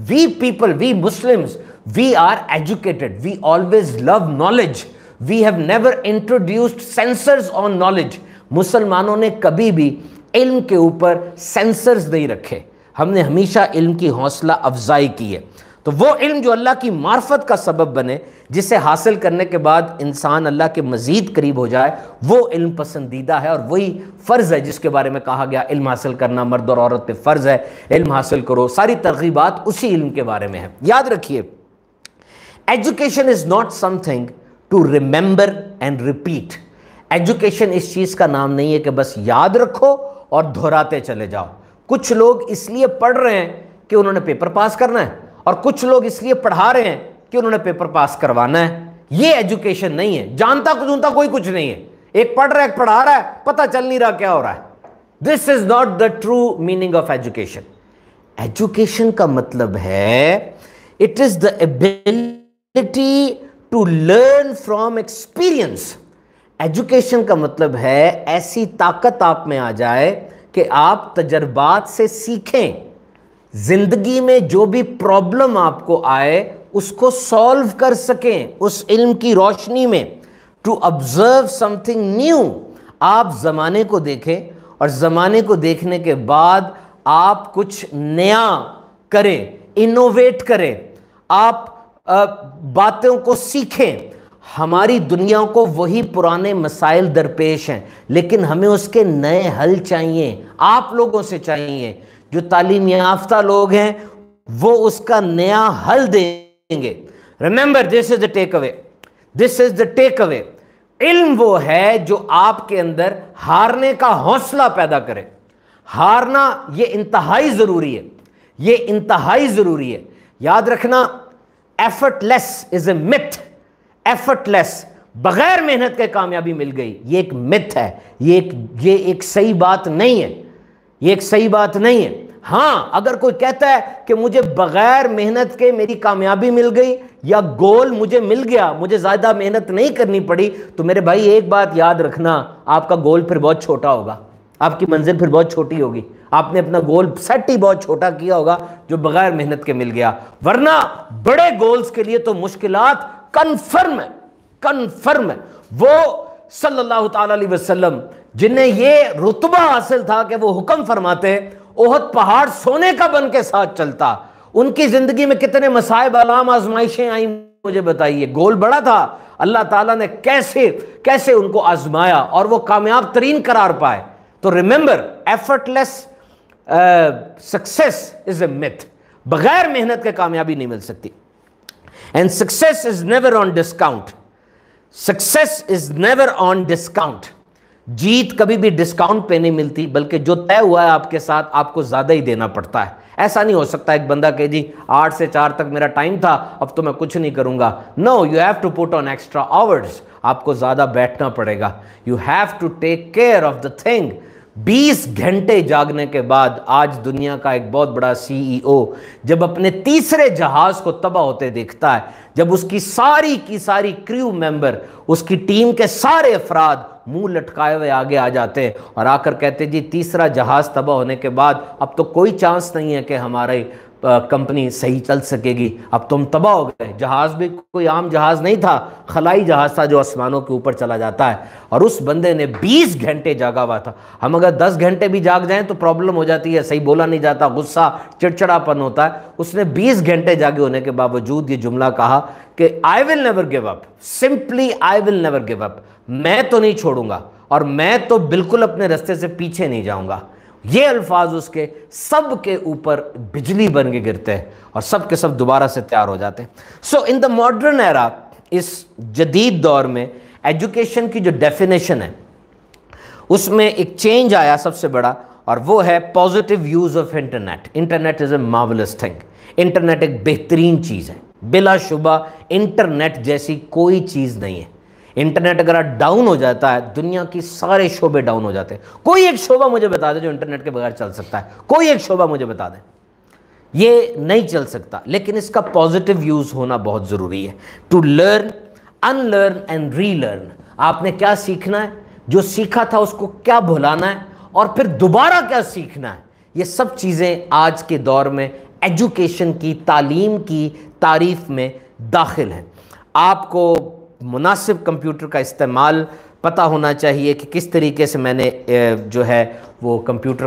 We people, we Muslims, we are educated. We always love knowledge. We have never introduced censors on knowledge. मुसलमानों ने कभी भी इल्म के ऊपर सेंसर्स नहीं रखे, हमने हमेशा इल्म की हौसला अफजाई की है। तो वो इल्म जो अल्लाह की मार्फत का सबब बने, जिसे हासिल करने के बाद इंसान अल्लाह के मज़ीद करीब हो जाए, वो इल्म पसंदीदा है और वही फ़र्ज़ है जिसके बारे में कहा गया इल्म हासिल करना मर्द और औरत पे फ़र्ज़ है, इल्म हासिल करो। सारी तरगीबात उसी इल्म के बारे में है। याद रखिए, education is not something to remember and repeat. Education इस चीज़ का नाम नहीं है कि बस याद रखो और दोहराते चले जाओ। कुछ लोग इसलिए पढ़ रहे हैं कि उन्होंने पेपर पास करना है, और कुछ लोग इसलिए पढ़ा रहे हैं कि उन्होंने पेपर पास करवाना है। ये एजुकेशन नहीं है। जानता कुछ कोई कुछ नहीं है। एक पढ़ रहा है, एक पढ़ा रहा है, पता चल नहीं रहा क्या हो रहा है। This is not the true meaning of education. Education का मतलब है it is the ability to learn from experience. Education का मतलब है ऐसी ताकत आप में आ जाए कि आप तजर्बात से सीखें, जिंदगी में जो भी प्रॉब्लम आपको आए उसको सॉल्व कर सकें उस इल्म की रोशनी में। टू ऑब्जर्व समथिंग न्यू, आप ज़माने को देखें और ज़माने को देखने के बाद आप कुछ नया करें, इनोवेट करें, आप बातों को सीखें। हमारी दुनिया को वही पुराने मसाइल दरपेश हैं, लेकिन हमें उसके नए हल चाहिए, आप लोगों से चाहिए। जो तालीम याफ्ता लोग हैं वो उसका नया हल देंगे। Remember, this is the takeaway, this is the takeaway. इल्म वो है जो आपके अंदर हारने का हौसला पैदा करे। हारना ये इंतहाई जरूरी है, ये इंतहाई जरूरी है। याद रखना, effortless is a myth. Effortless, बगैर मेहनत के कामयाबी मिल गई, ये एक मिथ है। ये एक सही बात नहीं है, ये एक सही बात नहीं है। हाँ, अगर कोई कहता है कि मुझे बगैर मेहनत के मेरी कामयाबी मिल गई या गोल मुझे मिल गया, मुझे ज़्यादा मेहनत नहीं करनी पड़ी, तो मेरे भाई एक बात याद रखना, आपका गोल फिर बहुत छोटा होगा, आपकी मंजिल फिर बहुत छोटी होगी। आपने अपना गोल सेट ही बहुत छोटा किया होगा जो बगैर मेहनत के मिल गया। वरना बड़े गोल्स के लिए तो मुश्किलात कन्फर्म है, कन्फर्म है। वो सल्लल्लाहु ताला अलैहि वसल्लम जिन्हें ये रुतबा हासिल था कि वो हुक्म फरमाते, ओहद पहाड़ सोने का बन के साथ चलता, उनकी जिंदगी में कितने मसाइब आलाम आजमाइशें आई, मुझे बताइए। गोल बड़ा था, अल्लाह ताला ने कैसे कैसे उनको आजमाया और वो कामयाब तरीन करार पाए। तो remember, effortless success is a myth. बगैर मेहनत के कामयाबी नहीं मिल सकती। And success is never on discount. Success is never on discount. जीत कभी भी डिस्काउंट पे नहीं मिलती, बल्कि जो तय हुआ है आपके साथ आपको ज्यादा ही देना पड़ता है। ऐसा नहीं हो सकता एक बंदा कहे जी 8 से 4 तक मेरा टाइम था, अब तो मैं कुछ नहीं करूंगा। No, you have to put on extra hours. आपको ज्यादा बैठना पड़ेगा। You have to take care of the thing. 20 घंटे जागने के बाद आज दुनिया का एक बहुत बड़ा सीईओ जब अपने तीसरे जहाज को तबाह होते देखता है, जब उसकी सारी की सारी क्रू मेंबर, उसकी टीम के सारे अफराद मुंह लटकाए हुए आगे आ जाते हैं और आकर कहते जी तीसरा जहाज तबाह होने के बाद अब तो कोई चांस नहीं है कि हमारी कंपनी सही चल सकेगी, अब तुम तबाह हो गए। जहाज भी कोई आम जहाज नहीं था, खलाई जहाज था जो आसमानों के ऊपर चला जाता है। और उस बंदे ने 20 घंटे जागा हुआ था। हम अगर 10 घंटे भी जाग जाएं तो प्रॉब्लम हो जाती है, सही बोला नहीं जाता, गुस्सा चिड़चिड़ापन होता है। उसने 20 घंटे जागे होने के बावजूद ये जुमला कहा कि I will never give up, simply I will never give up. मैं तो नहीं छोड़ूंगा और मैं तो बिल्कुल अपने रास्ते से पीछे नहीं जाऊंगा। ये अल्फाज उसके सब के ऊपर बिजली बन के गिरते हैं और सब के सब दोबारा से तैयार हो जाते हैं। सो इन द मॉडर्न एरा, इस जदीद दौर में एजुकेशन की जो डेफिनेशन है उसमें एक चेंज आया सबसे बड़ा, और वो है positive use of internet. Internet is a marvellous thing. Internet एक बेहतरीन चीज़ है, बिलाशुबा इंटरनेट जैसी कोई चीज़ नहीं है। इंटरनेट अगर डाउन हो जाता है, दुनिया की सारे शोबे डाउन हो जाते हैं। कोई एक शोबा मुझे बता दे जो इंटरनेट के बगैर चल सकता है, कोई एक शोबा मुझे बता दे। ये नहीं चल सकता, लेकिन इसका पॉजिटिव यूज होना बहुत ज़रूरी है। To learn, unlearn and relearn. आपने क्या सीखना है, जो सीखा था उसको क्या भुलाना है, और फिर दोबारा क्या सीखना है। ये सब चीज़ें आज के दौर में ایجوکیشن کی، تعلیم کی تعریف میں داخل ہیں۔ آپ کو مناسب کمپیوٹر کا استعمال پتہ ہونا چاہیے کہ کس طریقے سے میں نے جو ہے وہ کمپیوٹر